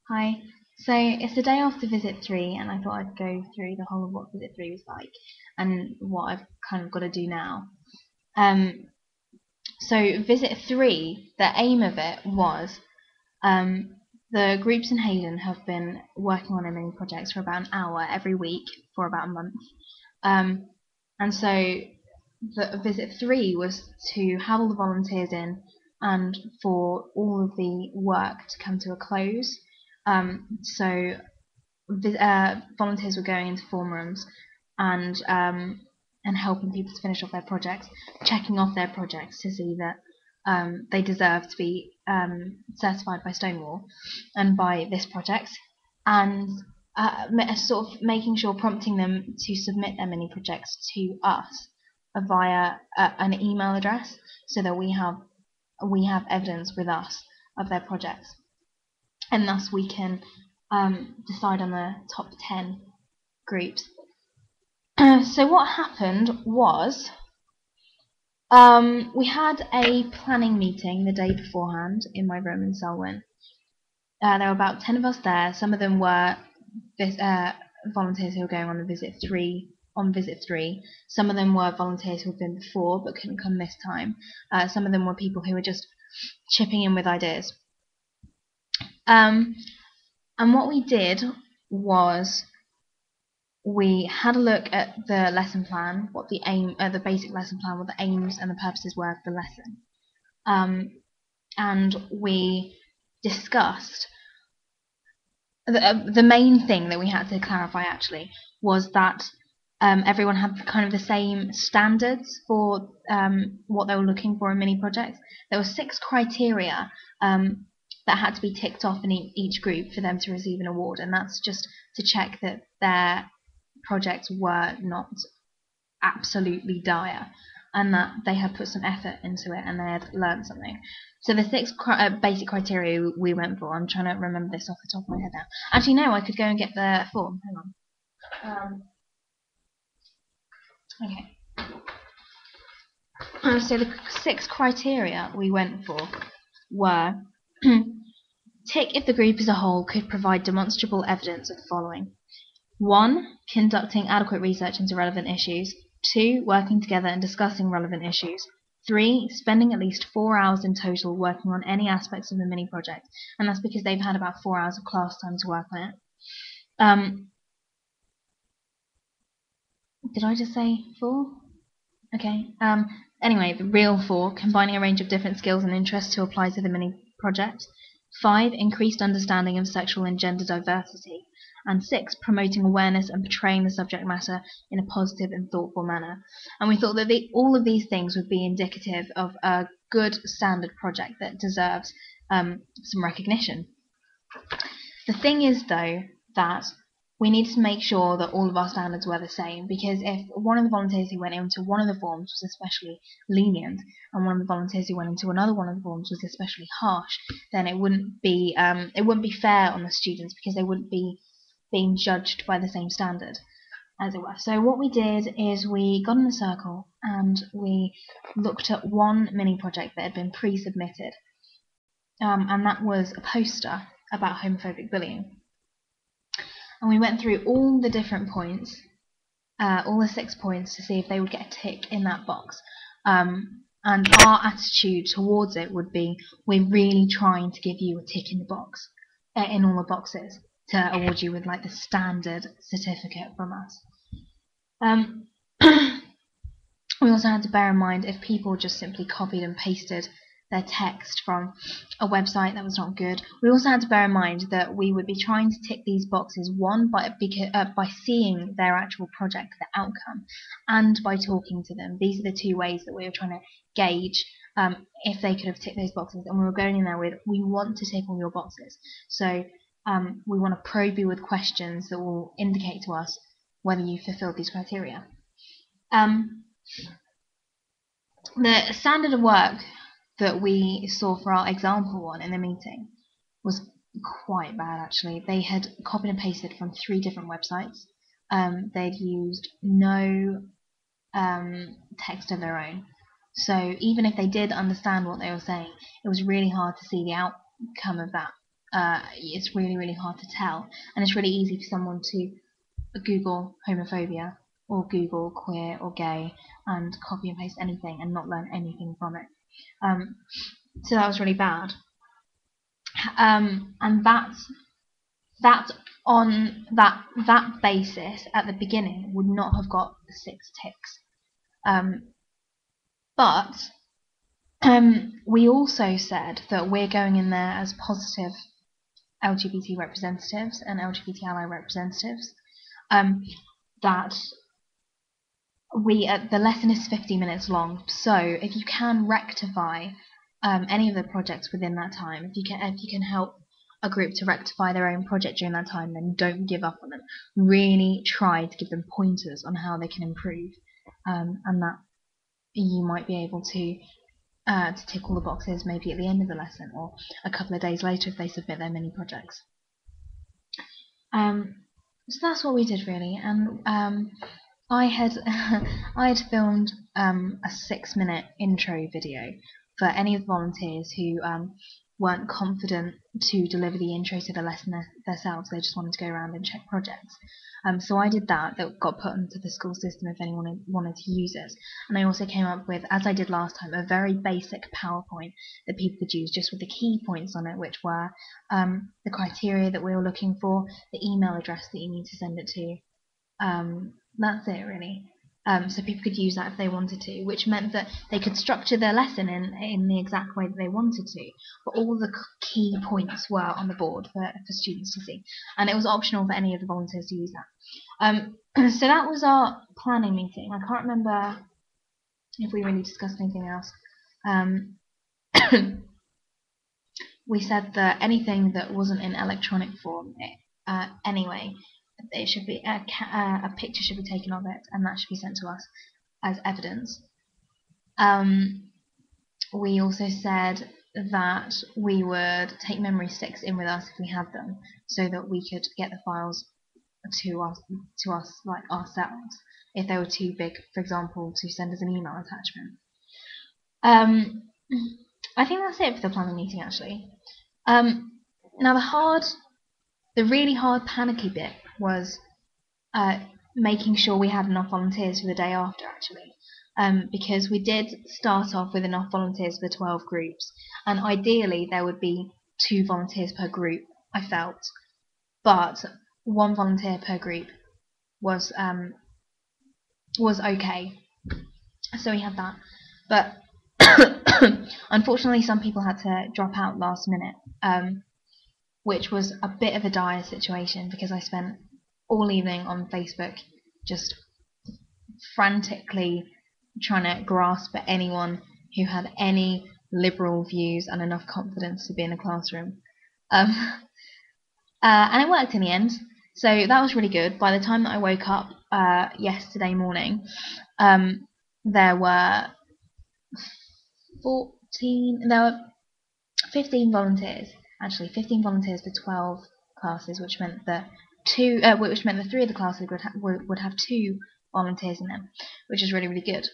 Hi. So it's the day after visit 3, and I thought I'd go through the whole of what visit 3 was like and what I've kind of got to do now. Um, so visit 3, the aim of it was the groups in Hayden have been working on a mini projects for about an hour every week for about a month. And so the visit 3 was to have all the volunteers in and for all of the work to come to a close. So volunteers were going into form rooms and helping people to finish off their projects, checking off their projects to see that they deserve to be certified by Stonewall and by this project, and sort of making sure, prompting them to submit their mini projects to us via an email address, so that we have evidence with us of their projects, and thus we can decide on the top 10 groups. So what happened was we had a planning meeting the day beforehand in my room in Selwyn. There were about 10 of us there. Some of them were volunteers who were going on visit 3. Some of them were volunteers who had been before but couldn't come this time. Some of them were people who were just chipping in with ideas. And what we did was we had a look at the lesson plan, what the basic lesson plan, what the aims and the purposes were of the lesson, and we discussed the main thing that we had to clarify actually was that everyone had kind of the same standards for what they were looking for in mini projects. There were 6 criteria that had to be ticked off in each group for them to receive an award, and that's just to check that their projects were not absolutely dire and that they had put some effort into it and they had learned something. So the 6 basic criteria we went for, I'm trying to remember this off the top of my head now. Actually, no, I could go and get the form. Hang on. Okay. So the 6 criteria we went for were tick if the group as a whole could provide demonstrable evidence of the following. 1. Conducting adequate research into relevant issues. 2. Working together and discussing relevant issues. 3. Spending at least 4 hours in total working on any aspects of the mini project, and that's because they've had about 4 hours of class time to work on it. Did I just say 4? Okay. Anyway, the real 4, combining a range of different skills and interests to apply to the mini project. 5. Increased understanding of sexual and gender diversity. And 6. Promoting awareness and portraying the subject matter in a positive and thoughtful manner. And we thought that all of these things would be indicative of a good standard project that deserves some recognition. The thing is, though, that we needed to make sure that all of our standards were the same, because if one of the volunteers who went into one of the forms was especially lenient and one of the volunteers who went into another one of the forms was especially harsh, then it wouldn't be fair on the students, because they wouldn't be being judged by the same standard, as it were. So what we did is we got in a circle and we looked at one mini project that had been pre-submitted, and that was a poster about homophobic bullying. And we went through all the different points, all the 6 points, to see if they would get a tick in that box. And our attitude towards it would be, we're really trying to give you a tick in the box, in all the boxes, to award you with like the standard certificate from us. We also had to bear in mind if people just simply copied and pasted their text from a website, that was not good. We also had to bear in mind that we would be trying to tick these boxes, one, by seeing their actual project, the outcome, and by talking to them. These are the 2 ways that we were trying to gauge if they could have ticked those boxes. And we were going in there with, we want to tick all your boxes. So we want to probe you with questions that will indicate to us whether you fulfilled these criteria. The standard of work that we saw for our example one in the meeting was quite bad, actually. They had copied and pasted from 3 different websites. They'd used no text of their own. So even if they did understand what they were saying, it was really hard to see the outcome of that. it's really hard to tell, and it's really easy for someone to Google homophobia or Google queer or gay and copy and paste anything and not learn anything from it. So that was really bad. And that on that basis at the beginning would not have got the 6 ticks. But we also said that we're going in there as positive LGBT representatives and LGBT ally representatives. That the lesson is 50 minutes long, so if you can rectify any of the projects within that time, if you can help a group to rectify their own project during that time, then don't give up on them. Really try to give them pointers on how they can improve, and that you might be able to tick all the boxes maybe at the end of the lesson or a couple of days later if they submit their mini projects. So that's what we did really, and I had filmed a 6-minute intro video for any of the volunteers who weren't confident to deliver the intro to the lesson themselves. They just wanted to go around and check projects. So I did that got put into the school system if anyone wanted to use it. And I also came up with, as I did last time, a very basic PowerPoint that people could use just with the key points on it, which were the criteria that we were looking for, the email address that you need to send it to. That's it really. So people could use that if they wanted to, which meant that they could structure their lesson in the exact way that they wanted to, but all the key points were on the board for students to see, and it was optional for any of the volunteers to use that. So that was our planning meeting. I can't remember if we really discussed anything else. We said that anything that wasn't in electronic form, anyway, it should be a picture should be taken of it, and that should be sent to us as evidence. We also said that we would take memory sticks in with us if we had them, so that we could get the files to us like ourselves if they were too big, for example, to send as an email attachment. I think that's it for the planning meeting actually. Now the really hard panicky bit was making sure we had enough volunteers for the day after actually, because we did start off with enough volunteers for the 12 groups, and ideally there would be 2 volunteers per group, I felt, but 1 volunteer per group was okay, so we had that, but unfortunately some people had to drop out last minute, which was a bit of a dire situation because I spent all evening on Facebook just frantically trying to grasp at anyone who had any liberal views and enough confidence to be in a classroom. And it worked in the end, so that was really good. By the time that I woke up yesterday morning, there were 15 volunteers, actually 15 volunteers for 12 classes, which meant that 3 of the classes would have 2 volunteers in them, which is really good.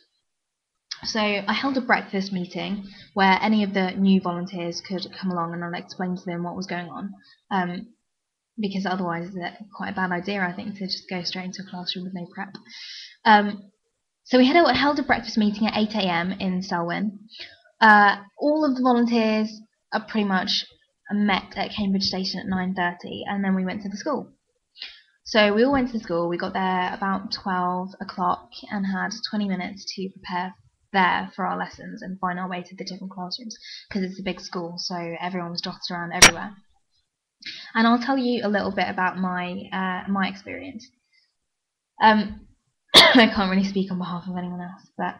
So I held a breakfast meeting where any of the new volunteers could come along, and I'll explain to them what was going on, because otherwise it's quite a bad idea, I think, to just go straight into a classroom with no prep. So we held a breakfast meeting at 8 AM in Selwyn. All of the volunteers are pretty much met at Cambridge Station at 9:30, and then we went to the school. So we all went to the school. We got there about 12 o'clock and had 20 minutes to prepare there for our lessons and find our way to the different classrooms, because it's a big school, so everyone was dotted around everywhere. And I'll tell you a little bit about my experience. I can't really speak on behalf of anyone else, but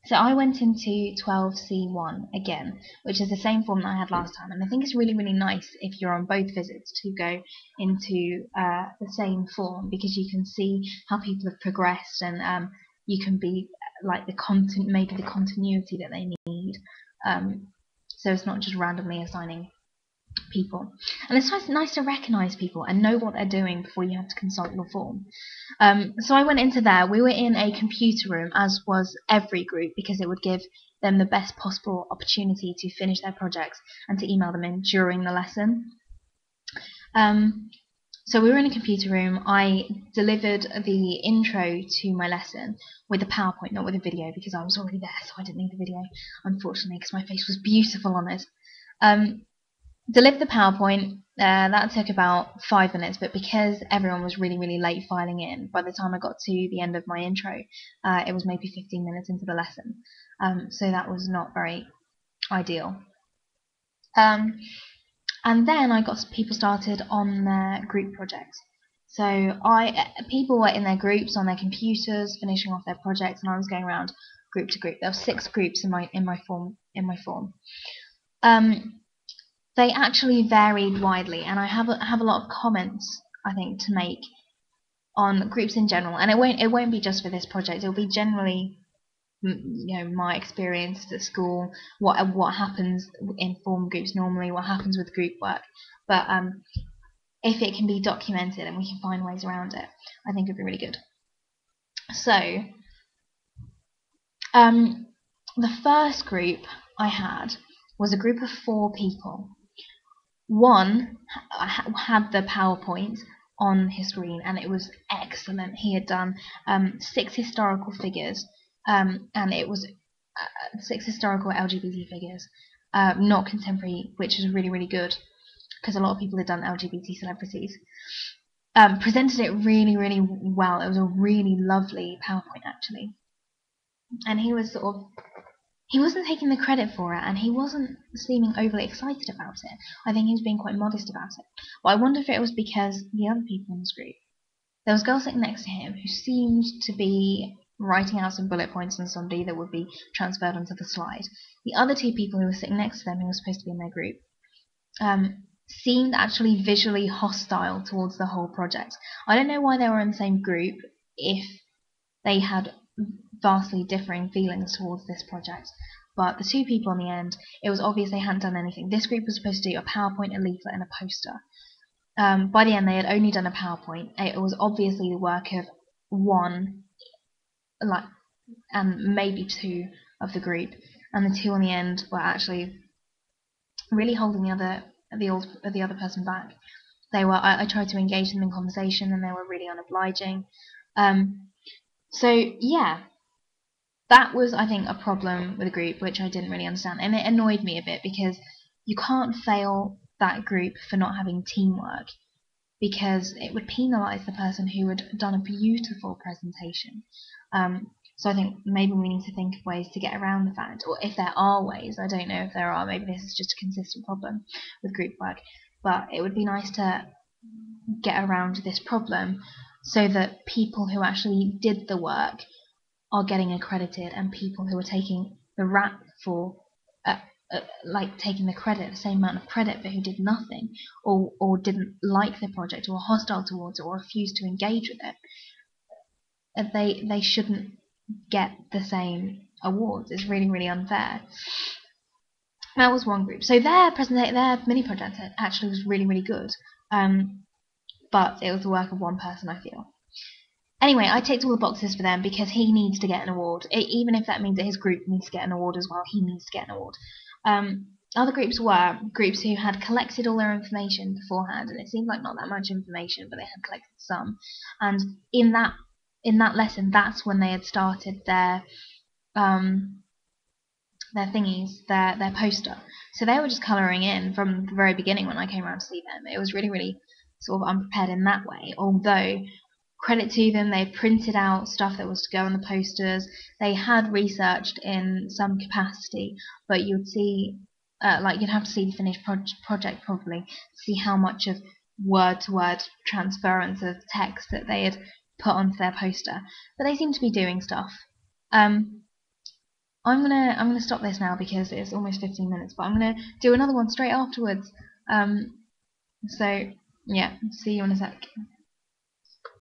so I went into 12C1 again, which is the same form that I had last time, and I think it's really nice if you're on both visits to go into the same form, because you can see how people have progressed, and you can be like the continuity that they need. So it's not just randomly assigning people. And it's nice to recognise people and know what they're doing before you have to consult your form. So I went into there. We were in a computer room, as was every group, because it would give them the best possible opportunity to finish their projects and to email them in during the lesson. So we were in a computer room. I delivered the intro to my lesson with a PowerPoint, not with a video, because I was already there, so I didn't need the video, unfortunately, because my face was beautiful on it. Delivered the PowerPoint. That took about 5 minutes, but because everyone was really late filing in, by the time I got to the end of my intro, it was maybe 15 minutes into the lesson. So that was not very ideal. And then I got people started on their group projects. So people were in their groups on their computers, finishing off their projects, and I was going around group to group. There were 6 groups in my form. They actually varied widely, and I have a lot of comments, I think, to make on groups in general. And it won't be just for this project. It'll be generally, my experience at school, what happens in form groups normally, what happens with group work. But if it can be documented and we can find ways around it, I think it'd be really good. So the first group I had was a group of 4 people. One had the PowerPoint on his screen, and it was excellent. He had done 6 historical figures, and it was 6 historical LGBT figures, not contemporary, which is really good, because a lot of people had done LGBT celebrities. Presented it really well. It was a really lovely PowerPoint, actually, and he wasn't taking the credit for it, and he wasn't seeming overly excited about it. I think he was being quite modest about it. But I wonder if it was because the other people in this group, there was a girl sitting next to him who seemed to be writing out some bullet points on somebody that would be transferred onto the slide. The other 2 people who were sitting next to them, who were supposed to be in their group, seemed actually visually hostile towards the whole project. I don't know why they were in the same group if they had vastly differing feelings towards this project, but the 2 people in the end, it was obvious they hadn't done anything. This group was supposed to do a PowerPoint, a leaflet, and a poster. By the end, they had only done a PowerPoint. It was obviously the work of 1, and maybe 2 of the group, and the 2 in the end were actually really holding the other person back. They were. I tried to engage them in conversation, and they were really unobliging. So yeah, that was, I think, a problem with the group, which I didn't really understand, and it annoyed me a bit, because you can't fail that group for not having teamwork, because it would penalise the person who had done a beautiful presentation. So I think maybe we need to think of ways to get around the fact, or if there are ways, I don't know if there are, maybe this is just a consistent problem with group work, but it would be nice to get around this problem so that people who actually did the work are getting accredited, and people who are taking the rap for taking the credit, the same amount of credit, but who did nothing, or didn't like the project, or hostile towards it, or refused to engage with it, they shouldn't get the same awards. It's really unfair. That was one group. So their mini project actually was really good, but it was the work of one person, I feel. Anyway, I ticked all the boxes for them because he needs to get an award. Even if that means that his group needs to get an award as well, he needs to get an award. Other groups were groups who had collected all their information beforehand, and it seemed like not that much information, but they had collected some. And in that lesson, that's when they had started their thingies, their poster. So they were just colouring in from the very beginning when I came around to see them. It was really sort of unprepared in that way, although credit to them, they printed out stuff that was to go on the posters. They had researched in some capacity, but you'd see, you'd have to see the finished project probably to see how much of word-to-word transference of text that they had put onto their poster. But they seem to be doing stuff. I'm gonna stop this now because it's almost 15 minutes, but I'm gonna do another one straight afterwards. So yeah, see you in a sec.